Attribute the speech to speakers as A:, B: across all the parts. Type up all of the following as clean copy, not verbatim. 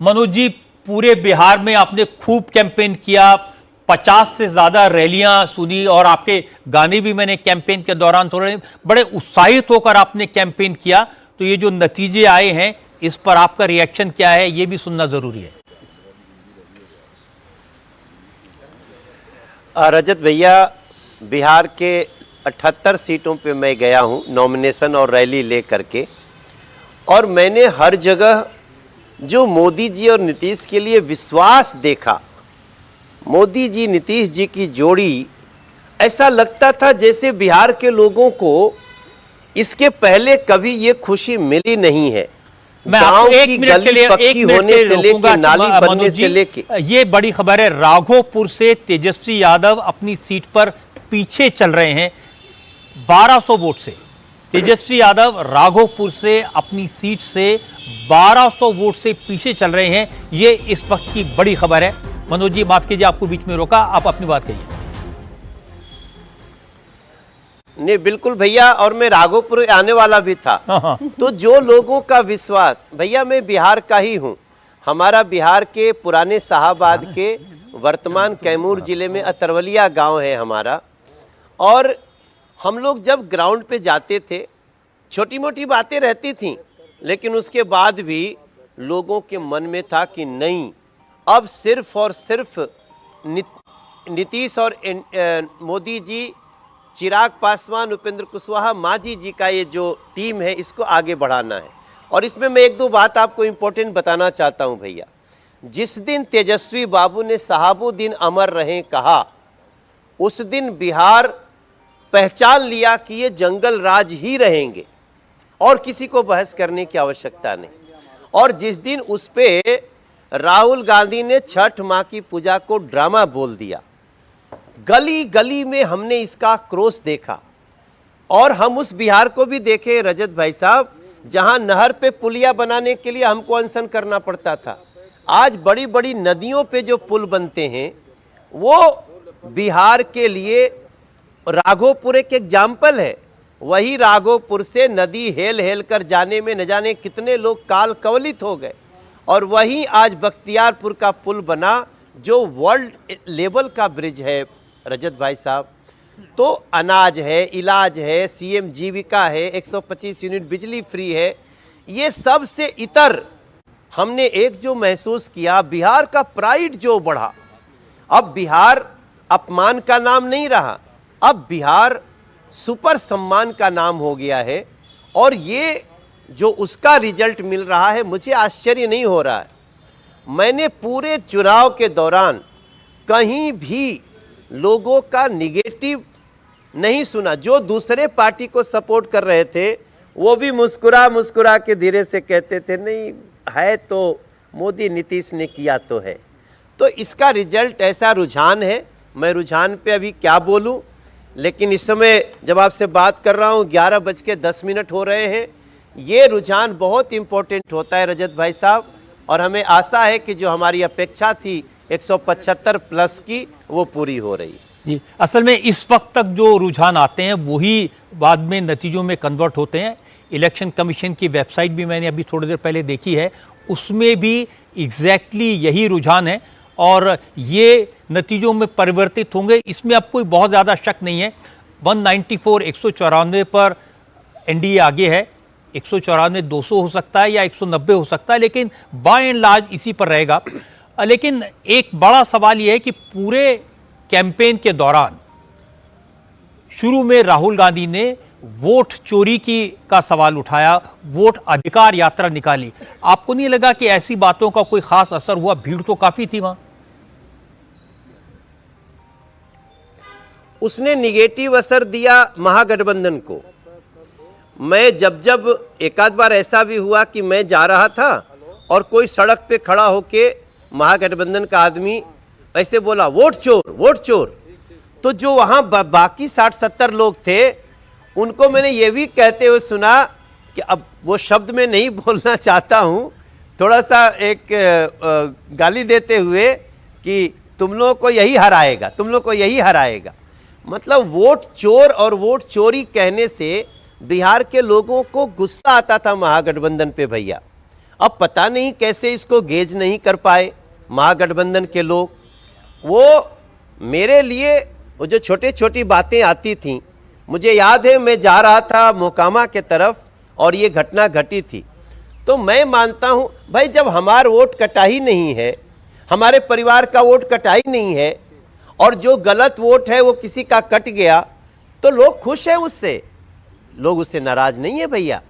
A: मनोज जी, पूरे बिहार में आपने खूब कैंपेन किया, 50 से ज्यादा रैलियां सुनी और आपके गाने भी मैंने कैंपेन के दौरान सुने। बड़े उत्साहित होकर आपने कैंपेन किया, तो ये जो नतीजे आए हैं इस पर आपका रिएक्शन क्या है, ये भी सुनना जरूरी है।
B: रजत भैया, बिहार के 78 सीटों पे मैं गया हूँ नॉमिनेशन और रैली ले करके, और मैंने हर जगह जो मोदी जी और नीतीश के लिए विश्वास देखा, मोदी जी नीतीश जी की जोड़ी, ऐसा लगता था जैसे बिहार के लोगों को इसके पहले कभी ये खुशी मिली नहीं है।
A: मैं आपको एक मिनट के लिए
B: होने से लेकर नाली बनने से लेके,
A: ये बड़ी खबर है, राघोपुर से तेजस्वी यादव अपनी सीट पर पीछे चल रहे हैं 1200 वोट से। तेजस्वी यादव राघोपुर से अपनी सीट से 1200 वोट से पीछे चल रहे हैं। ये इस वक्त की बड़ी खबर है। मनोज जी माफ कीजिए, आपको बीच में रोका, आप अपनी बात कहिए।
B: नहीं बिल्कुल भैया, और मैं राघोपुर आने वाला भी था। तो जो लोगों का विश्वास, भैया मैं बिहार का ही हूँ, हमारा बिहार के पुराने शाहाबाद के वर्तमान कैमूर जिले में अतरवलिया गांव है हमारा, और हम लोग जब ग्राउंड पे जाते थे छोटी मोटी बातें रहती थीं, लेकिन उसके बाद भी लोगों के मन में था कि नहीं, अब सिर्फ और सिर्फ नीतीश और मोदी जी, चिराग पासवान, उपेंद्र कुशवाहा, मांझी जी का ये जो टीम है, इसको आगे बढ़ाना है। और इसमें मैं एक दो बात आपको इम्पोर्टेंट बताना चाहता हूं भैया। जिस दिन तेजस्वी बाबू ने साहबुद्दीन अमर रहें कहा, उस दिन बिहार पहचान लिया कि ये जंगल राज ही रहेंगे और किसी को बहस करने की आवश्यकता नहीं। और जिस दिन उस पे राहुल गांधी ने छठ माँ की पूजा को ड्रामा बोल दिया, गली गली में हमने इसका क्रोश देखा। और हम उस बिहार को भी देखे रजत भाई साहब, जहां नहर पे पुलिया बनाने के लिए हमको अनशन करना पड़ता था। आज बड़ी बड़ी नदियों पे जो पुल बनते हैं, वो बिहार के लिए राघोपुर एक एग्जाम्पल है। वही राघोपुर से नदी हेल हेल कर जाने में न जाने कितने लोग काल कवलित हो गए, और वहीं आज बख्तियारपुर का पुल बना जो वर्ल्ड लेवल का ब्रिज है रजत भाई साहब। तो अनाज है, इलाज है, सीएम जीविका है, 125 यूनिट बिजली फ्री है। ये सब से इतर हमने एक जो महसूस किया, बिहार का प्राइड जो बढ़ा। अब बिहार अपमान का नाम नहीं रहा, अब बिहार सुपर सम्मान का नाम हो गया है। और ये जो उसका रिजल्ट मिल रहा है, मुझे आश्चर्य नहीं हो रहा है। मैंने पूरे चुनाव के दौरान कहीं भी लोगों का निगेटिव नहीं सुना। जो दूसरे पार्टी को सपोर्ट कर रहे थे, वो भी मुस्कुरा मुस्कुरा के धीरे से कहते थे, नहीं है तो मोदी नीतीश ने किया तो है। तो इसका रिजल्ट ऐसा रुझान है, मैं रुझान पे अभी क्या बोलूं। लेकिन इस समय जब आपसे बात कर रहा हूं 11:10 हो रहे हैं। ये रुझान बहुत इंपॉर्टेंट होता है रजत भाई साहब, और हमें आशा है कि जो हमारी अपेक्षा थी 175 प्लस की, वो पूरी हो रही है।
A: जी, असल में इस वक्त तक जो रुझान आते हैं वही बाद में नतीजों में कन्वर्ट होते हैं। इलेक्शन कमीशन की वेबसाइट भी मैंने अभी थोड़ी देर पहले देखी है, उसमें भी एग्जैक्टली यही रुझान है और ये नतीजों में परिवर्तित होंगे, इसमें अब कोई बहुत ज़्यादा शक नहीं है। 194 194 पर एनडीए आगे है, 194 200 हो सकता है या 190 हो सकता है, लेकिन बाय एंड लार्ज इसी पर रहेगा। लेकिन एक बड़ा सवाल यह है कि पूरे कैंपेन के दौरान शुरू में राहुल गांधी ने वोट चोरी का सवाल उठाया, वोट अधिकार यात्रा निकाली। आपको नहीं लगा कि ऐसी बातों का कोई खास असर हुआ? भीड़ तो काफी थी वहां।
B: उसने निगेटिव असर दिया महागठबंधन को। मैं जब एक आध बार ऐसा भी हुआ कि मैं जा रहा था और कोई सड़क पे खड़ा होके महागठबंधन का आदमी ऐसे बोला, वोट चोर वोट चोर। तो जो वहां बाकी 60-70 लोग थे, उनको मैंने ये भी कहते हुए सुना कि अब वो शब्द में नहीं बोलना चाहता हूं, थोड़ा सा एक गाली देते हुए कि तुम लोगों को यही हराएगा, तुम लोग को यही हराएगा। मतलब वोट चोर और वोट चोरी कहने से बिहार के लोगों को गुस्सा आता था महागठबंधन पे भैया। अब पता नहीं कैसे इसको गेज नहीं कर पाए महागठबंधन के लोग। वो मेरे लिए वो जो छोटी छोटी बातें आती थीं, मुझे याद है मैं जा रहा था मोकामा के तरफ और ये घटना घटी थी, तो मैं मानता हूं भाई जब हमारा वोट कटा ही नहीं है, हमारे परिवार का वोट कटा ही नहीं है और जो गलत वोट है वो किसी का कट गया तो लोग खुश हैं उससे, लोग उससे नाराज नहीं है भैया।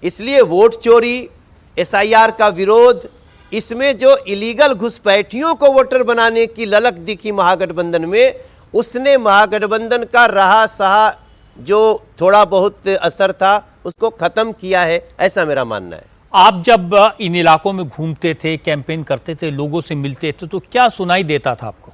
B: इसलिए वोट चोरी, एसआईआर का विरोध, इसमें जो इलीगल घुसपैठियों को वोटर बनाने की ललक दिखी महागठबंधन में, उसने महागठबंधन का रहा सहा जो थोड़ा बहुत असर था उसको खत्म किया है, ऐसा मेरा मानना है।
A: आप जब इन इलाकों में घूमते थे, कैंपेन करते थे, लोगों से मिलते थे, तो क्या सुनाई देता था आपको?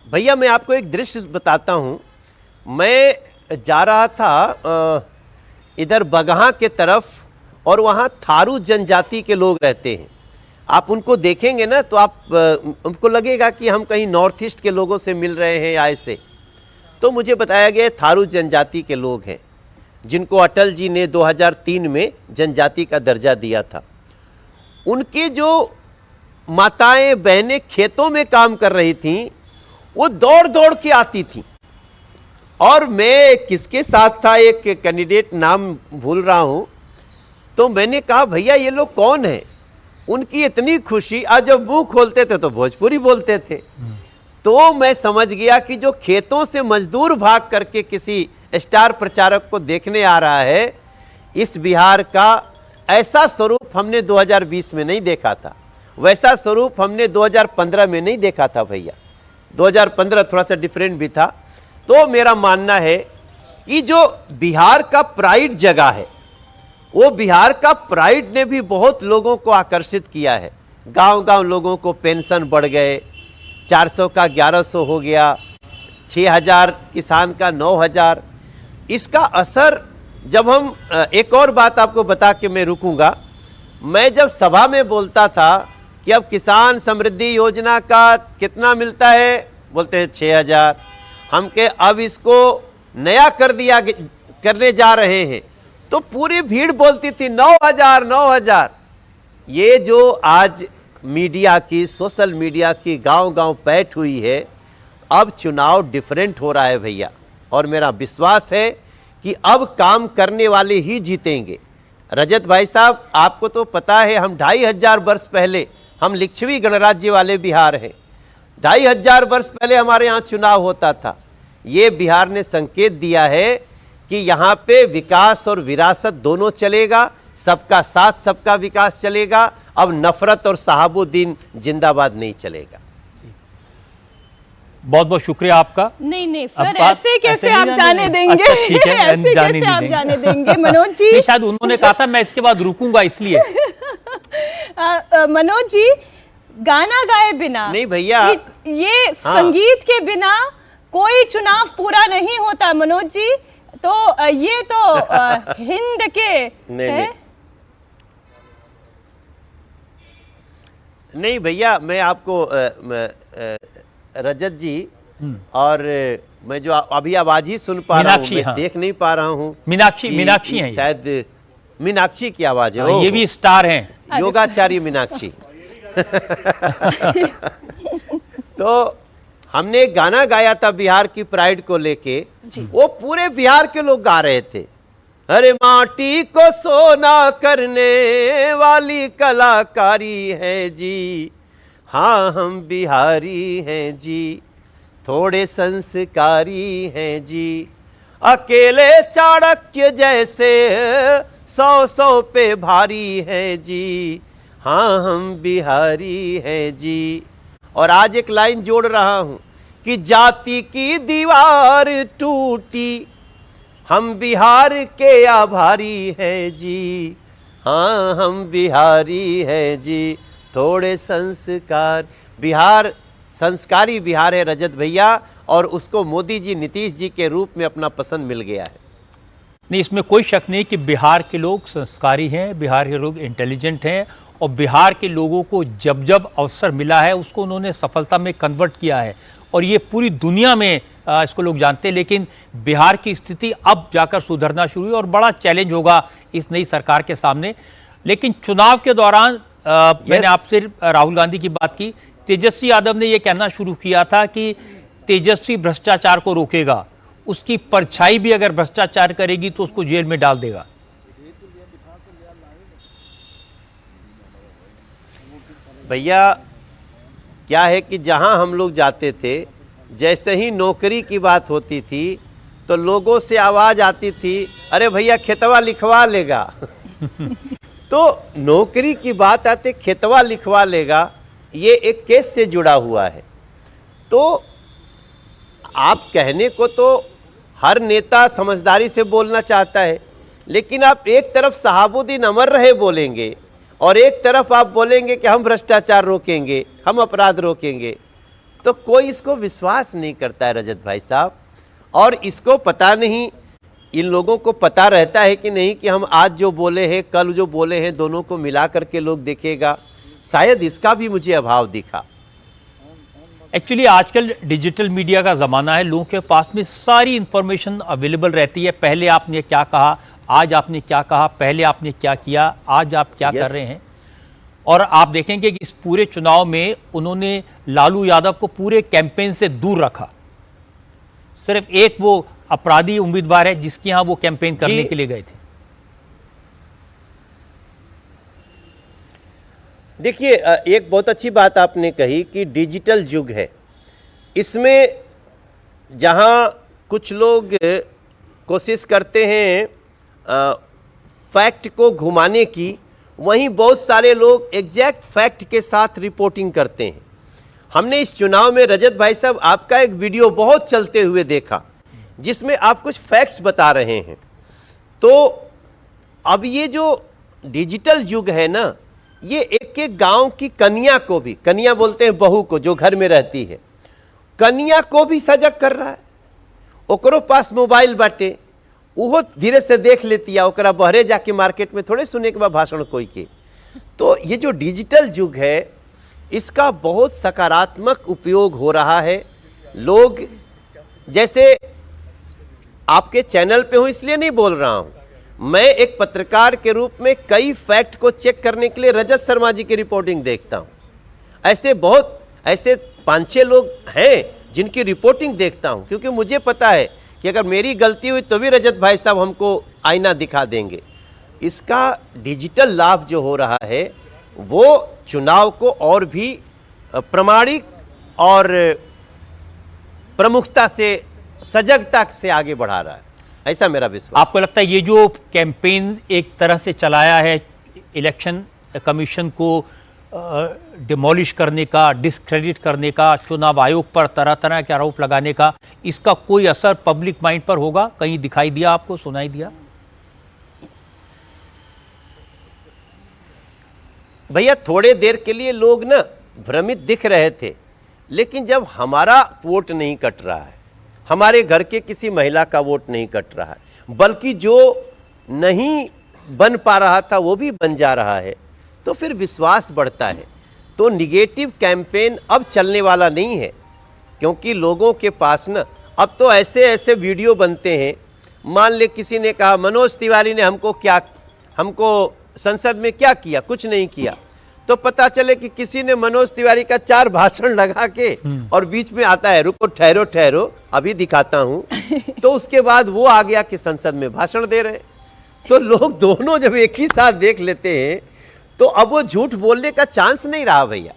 B: भैया मैं आपको एक दृश्य बताता हूं। मैं जा रहा था इधर बगहा के तरफ और वहां थारू जनजाति के लोग रहते हैं। आप उनको देखेंगे ना तो आप उनको लगेगा कि हम कहीं नॉर्थ ईस्ट के लोगों से मिल रहे हैं या ऐसे। तो मुझे बताया गया थारू जनजाति के लोग हैं जिनको अटल जी ने 2003 में जनजाति का दर्जा दिया था। उनकी जो माताएं बहनें खेतों में काम कर रही थीं, वो दौड़ दौड़ के आती थी। और मैं किसके साथ था, एक कैंडिडेट, नाम भूल रहा हूं, तो मैंने कहा भैया ये लोग कौन है? उनकी इतनी खुशी, आज जब मुंह खोलते थे तो भोजपुरी बोलते थे। तो मैं समझ गया कि जो खेतों से मजदूर भाग करके किसी स्टार प्रचारक को देखने आ रहा है, इस बिहार का ऐसा स्वरूप हमने 2020 में नहीं देखा था, वैसा स्वरूप हमने 2015 में नहीं देखा था भैया। 2015 थोड़ा सा डिफरेंट भी था। तो मेरा मानना है कि जो बिहार का प्राइड जगह है, वो बिहार का प्राइड ने भी बहुत लोगों को आकर्षित किया है। गांव गांव लोगों को पेंशन बढ़ गए, 400 का 1100 हो गया, 6000 किसान का 9000। इसका असर जब हम, एक और बात आपको बता के मैं रुकूंगा, मैं जब सभा में बोलता था कि अब किसान समृद्धि योजना का कितना मिलता है, बोलते हैं 6000, हम के अब इसको नया करने जा रहे हैं, तो पूरी भीड़ बोलती थी 9000 9000। ये जो आज मीडिया की, सोशल मीडिया की गांव गांव पैठ हुई है, अब चुनाव डिफरेंट हो रहा है भैया। और मेरा विश्वास है कि अब काम करने वाले ही जीतेंगे। रजत भाई साहब, आपको तो पता है हम 2500 वर्ष पहले, हम लिच्छवी गणराज्य वाले बिहार हैं, 2500 वर्ष पहले हमारे यहाँ चुनाव होता था। ये बिहार ने संकेत दिया है कि यहाँ पे विकास और विरासत दोनों चलेगा, सबका साथ सबका विकास चलेगा। अब नफरत और सहाबुद्दीन जिंदाबाद नहीं चलेगा।
A: बहुत बहुत शुक्रिया आपका।
C: नहीं सर, ऐसे कैसे आप जाने देंगे?
A: अच्छा, ठीक है,
C: ऐसे कैसे आप जाने देंगे मनोज जी?
A: शायद उन्होंने कहा था मैं इसके बाद रुकूंगा इसलिए।
C: मनोज जी, गाना गाए बिना
B: नहीं भैया,
C: ये संगीत के बिना कोई चुनाव पूरा नहीं होता मनोज जी। तो ये तो हिंद के
B: नहीं भैया, मैं आपको रजत जी, और मैं जो अभी आवाज ही सुन पा रहा हूँ, मैं देख नहीं पा रहा हूँ।
A: मीनाक्षी हैं,
B: शायद मीनाक्षी की आवाज है।
A: ये भी स्टार हैं,
B: योगाचारी मीनाक्षी। तो हमने एक गाना गाया था बिहार की प्राइड को लेके, वो पूरे बिहार के लोग गा रहे थे। अरे माटी को सोना करने वाली कलाकारी है जी, हाँ हम बिहारी हैं जी, थोड़े संस्कारी हैं जी, अकेले चाणक्य जैसे 100 पे भारी हैं जी, हाँ हम बिहारी हैं जी। और आज एक लाइन जोड़ रहा हूं कि जाति की दीवार टूटी, हम बिहार के आभारी हैं जी, हाँ हम बिहारी हैं जी, थोड़े संस्कार। बिहार संस्कारी बिहार है रजत भैया, और उसको मोदी जी, नीतीश जी के रूप में अपना पसंद मिल गया है।
A: नहीं, इसमें कोई शक नहीं कि बिहार के लोग संस्कारी हैं, बिहार के लोग इंटेलिजेंट हैं, और बिहार के लोगों को जब जब अवसर मिला है उसको उन्होंने सफलता में कन्वर्ट किया है। और ये पूरी दुनिया में इसको लोग जानते हैं। लेकिन बिहार की स्थिति अब जाकर सुधरना शुरू हुई और बड़ा चैलेंज होगा इस नई सरकार के सामने। लेकिन चुनाव के दौरान मैंने आपसे राहुल गांधी की बात की, तेजस्वी यादव ने यह कहना शुरू किया था कि तेजस्वी भ्रष्टाचार को रोकेगा, उसकी परछाई भी अगर भ्रष्टाचार करेगी तो उसको जेल में डाल देगा।
B: भैया क्या है कि जहां हम लोग जाते थे, जैसे ही नौकरी की बात होती थी तो लोगों से आवाज आती थी, अरे भैया खेतवा लिखवा लेगा। तो नौकरी की बात आते खेतवा लिखवा लेगा, ये एक केस से जुड़ा हुआ है। तो आप कहने को तो हर नेता समझदारी से बोलना चाहता है, लेकिन आप एक तरफ सहाबुद्दीन अमर रहे बोलेंगे और एक तरफ आप बोलेंगे कि हम भ्रष्टाचार रोकेंगे, हम अपराध रोकेंगे, तो कोई इसको विश्वास नहीं करता है रजत भाई साहब। और इसको पता नहीं, इन लोगों को पता रहता है कि नहीं कि हम आज जो बोले हैं कल जो बोले हैं दोनों को मिला करके लोग देखेगा, शायद इसका भी मुझे अभाव दिखा।
A: एक्चुअली आजकल डिजिटल मीडिया का ज़माना है, लोगों के पास में सारी इंफॉर्मेशन अवेलेबल रहती है। पहले आपने क्या कहा, आज आपने क्या कहा, पहले आपने क्या किया, आज आप क्या कर रहे हैं। और आप देखेंगे कि इस पूरे चुनाव में उन्होंने लालू यादव को पूरे कैंपेन से दूर रखा। सिर्फ एक वो अपराधी उम्मीदवार है जिसके यहां वो कैंपेन करने के लिए गए थे।
B: देखिए, एक बहुत अच्छी बात आपने कही कि डिजिटल युग है। इसमें जहां कुछ लोग कोशिश करते हैं फैक्ट को घुमाने की, वहीं बहुत सारे लोग एग्जैक्ट फैक्ट के साथ रिपोर्टिंग करते हैं। हमने इस चुनाव में रजत भाई साहब आपका एक वीडियो बहुत चलते हुए देखा जिसमें आप कुछ फैक्ट्स बता रहे हैं। तो अब ये जो डिजिटल युग है ना, ये एक एक गांव की कन्या को भी, कन्या बोलते हैं बहू को जो घर में रहती है, कन्या को भी सजग कर रहा है। ओकरो पास मोबाइल बाटे, वो धीरे से देख लेती है, ओकरा बहरे जाके मार्केट में थोड़े सुने के बाद भाषण कोई के। तो ये जो डिजिटल युग है इसका बहुत सकारात्मक उपयोग हो रहा है। लोग, जैसे आपके चैनल पे हूं इसलिए नहीं बोल रहा हूं, मैं एक पत्रकार के रूप में कई फैक्ट को चेक करने के लिए रजत शर्मा जी की रिपोर्टिंग देखता हूं। ऐसे 5-6 लोग हैं जिनकी रिपोर्टिंग देखता हूं, क्योंकि मुझे पता है कि अगर मेरी गलती हुई तो भी रजत भाई साहब हमको आईना दिखा देंगे। इसका डिजिटल लाभ जो हो रहा है वो चुनाव को और भी प्रामाणिक और प्रमुखता से, सजगता से आगे बढ़ा रहा है, ऐसा मेरा विश्वास।
A: आपको लगता है ये जो कैंपेन एक तरह से चलाया है इलेक्शन कमीशन को डिमोलिश करने का, डिस्क्रेडिट करने का, चुनाव आयोग पर तरह तरह के आरोप लगाने का, इसका कोई असर पब्लिक माइंड पर होगा? कहीं दिखाई दिया, आपको सुनाई दिया?
B: भैया थोड़े देर के लिए लोग ना भ्रमित दिख रहे थे, लेकिन जब हमारा वोट नहीं कट रहा है, हमारे घर के किसी महिला का वोट नहीं कट रहा है, बल्कि जो नहीं बन पा रहा था वो भी बन जा रहा है, तो फिर विश्वास बढ़ता है। तो निगेटिव कैंपेन अब चलने वाला नहीं है, क्योंकि लोगों के पास ना अब तो ऐसे ऐसे वीडियो बनते हैं। मान ले किसी ने कहा मनोज तिवारी ने हमको संसद में क्या किया, कुछ नहीं किया, तो पता चले कि किसी ने मनोज तिवारी का 4 भाषण लगा के और बीच में आता है रुको ठहरो ठहरो अभी दिखाता हूं, तो उसके बाद वो आ गया कि संसद में भाषण दे रहे। तो लोग दोनों जब एक ही साथ देख लेते हैं तो अब वो झूठ बोलने का चांस नहीं रहा। भैया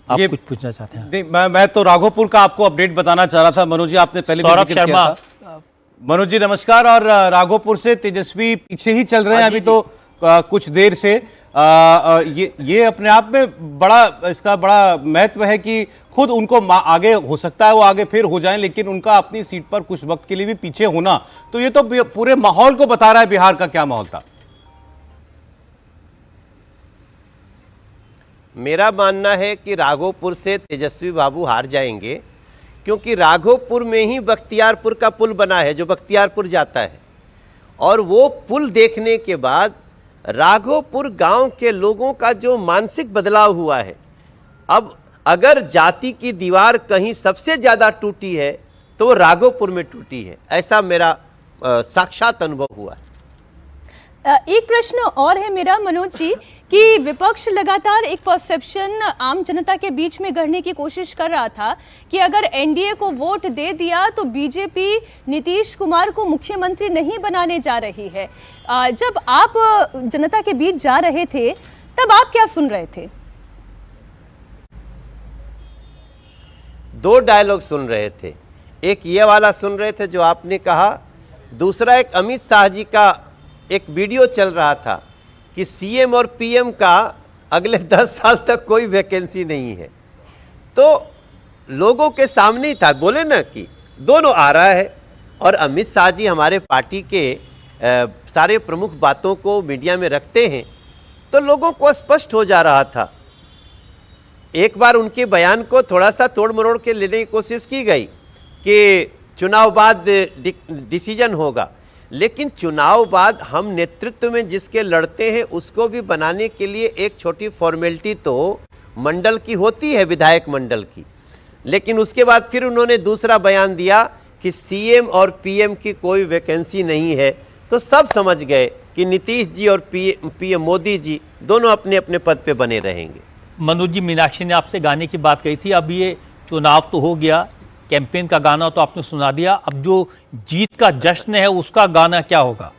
A: आप कुछ पूछना चाहते हैं?
D: नहीं, मैं तो राघोपुर का आपको अपडेट बताना चाह रहा था। मनोज जी आपने पहले भी
A: सौरभ
D: जिक्र किया
A: शर्मा।
D: था। मनोज जी नमस्कार। और राघोपुर से तेजस्वी पीछे ही चल रहे हैं अभी तो कुछ देर से। ये अपने आप में इसका बड़ा महत्व है कि खुद उनको आगे हो सकता है वो आगे फिर हो जाएं, लेकिन उनका अपनी सीट पर कुछ वक्त के लिए भी पीछे होना, तो ये तो पूरे माहौल को बता रहा है बिहार का क्या माहौल था।
B: मेरा मानना है कि राघोपुर से तेजस्वी बाबू हार जाएंगे, क्योंकि राघोपुर में ही बख्तियारपुर का पुल बना है जो बख्तियारपुर जाता है, और वो पुल देखने के बाद राघोपुर गांव के लोगों का जो मानसिक बदलाव हुआ है, अब अगर जाति की दीवार कहीं सबसे ज्यादा टूटी है तो वो राघोपुर में टूटी है, ऐसा मेरा साक्षात अनुभव हुआ है।
C: एक प्रश्न और है मेरा मनोज जी कि विपक्ष लगातार एक परसेप्शन आम जनता के बीच में गढ़ने की कोशिश कर रहा था कि अगर एनडीए को वोट दे दिया तो बीजेपी नीतीश कुमार को मुख्यमंत्री नहीं बनाने जा रही है। जब आप जनता के बीच जा रहे थे तब आप क्या सुन रहे थे?
B: दो डायलॉग सुन रहे थे, एक ये वाला सुन रहे थे जो आपने कहा, दूसरा एक अमित शाह जी का एक वीडियो चल रहा था कि सीएम और पीएम का अगले 10 साल तक कोई वैकेंसी नहीं है। तो लोगों के सामने ही था, बोले ना कि दोनों आ रहा है। और अमित शाह जी हमारे पार्टी के सारे प्रमुख बातों को मीडिया में रखते हैं, तो लोगों को स्पष्ट हो जा रहा था। एक बार उनके बयान को थोड़ा सा तोड़ मरोड़ के लेने की कोशिश की गई कि चुनाव बाद डिसीजन होगा, लेकिन चुनाव बाद हम नेतृत्व में जिसके लड़ते हैं उसको भी बनाने के लिए एक छोटी फॉर्मेलिटी तो मंडल की होती है, विधायक मंडल की। लेकिन उसके बाद फिर उन्होंने दूसरा बयान दिया कि सीएम और पीएम की कोई वैकेंसी नहीं है, तो सब समझ गए कि नीतीश जी और पीएम मोदी जी दोनों अपने अपने पद पे बने रहेंगे।
A: मनोज जी, मीनाक्षी ने आपसे गाने की बात कही थी, अब ये चुनाव तो हो गया, कैंपेन का गाना तो आपने सुना दिया, अब जो जीत का जश्न है उसका गाना क्या होगा?